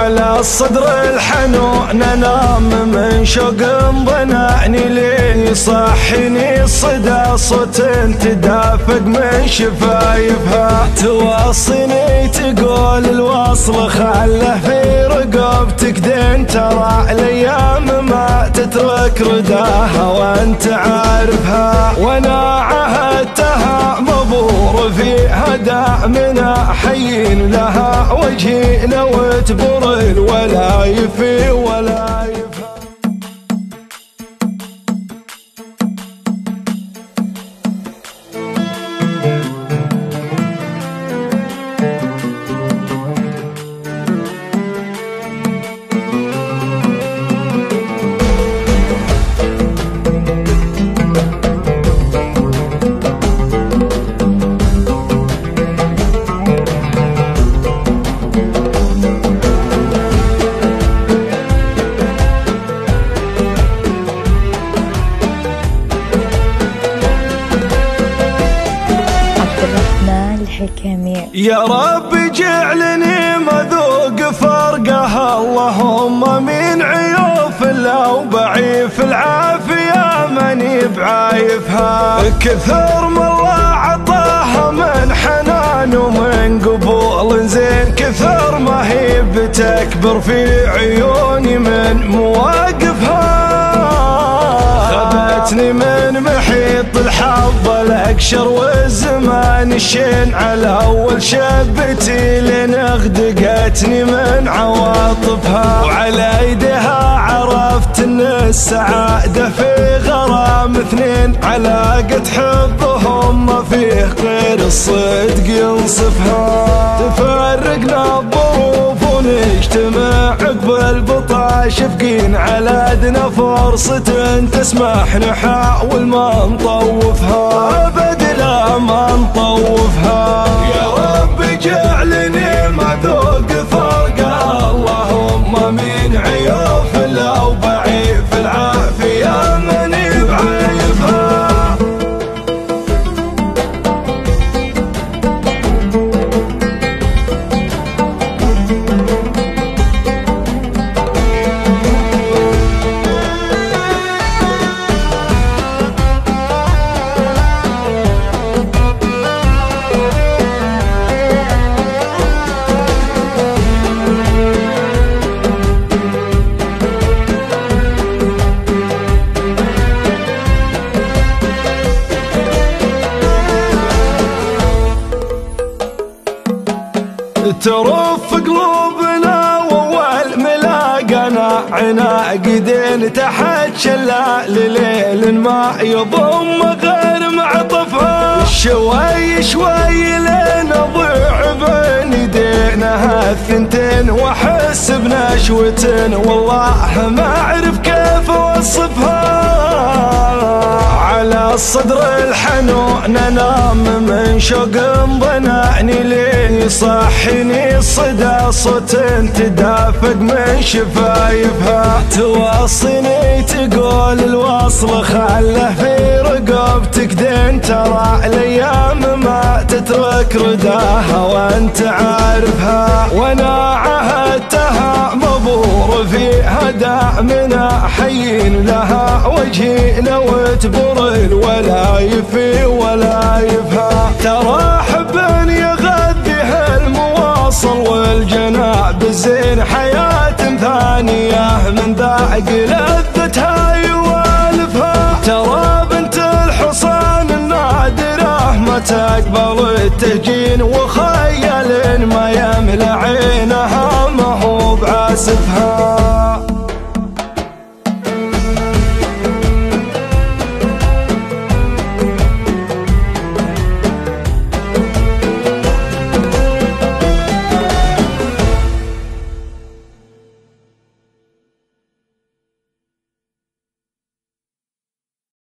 على الصدر الحنون انام من شوق ضنعني لين يصحيني الصدى صوت تدافق من شفايفها توصيني تقول الوصل خله في رقبتك دين ترى الايام ما تترك رداها وانت عارفها وانا عهدتها مبور فيها دعمنا حين لها وجهي لو تبر الولايف ولايفها. يا رب جعلني مذوق فرقها اللهم من عيوف لو بعيف العافية ماني بعايفها كثر ما الله عطاها من حنان ومن قبول زين كثر ما هي بتكبر في عيوني من مواقفها خذتني من محيط الحظ الاقشر والزمان الشين على اول شبتي لين اغدقتني من عواطفها وعلى ايديها عرفت ان السعاده في غرام اثنين علاقة حبهم ما فيه غير الصدق ينصفها تفرقنا الظروف ونجتمع عقب البطا شفقين على ادنى فرصة تسمح نحاول ما نطوفها ابد لا ما نطوفها. يا رب جعلني مذوق فرقها اللهم من عيوف لو بعيف العافية ماني بعيفها. ترف قلوبنا واول ملاقنا عناقدين تحت شلال ليل ما يضم غير معطفها شوي شوي لين اضيع بين يدينا الثنتين واحس بنشوة والله ما اعرف كيف اوصفها على الصدر الحنون انام من شوق ضنعني لين يصحيني الصدى صوت تدافق من شفايفها توصيني تقول الوصل خله في رقبتك دين ترى الايام ما تترك رداها وانت عارفها وانا عهدتها مبور فيها دعمنا حين لها وجهي لو تبر الولايف ولايفها ترى حب يغذيها المواصل والجناب الزين حياة ثانية من ذاق لذتها يوالفها ترى بنت الحصان النادرة ما تقبل التهجين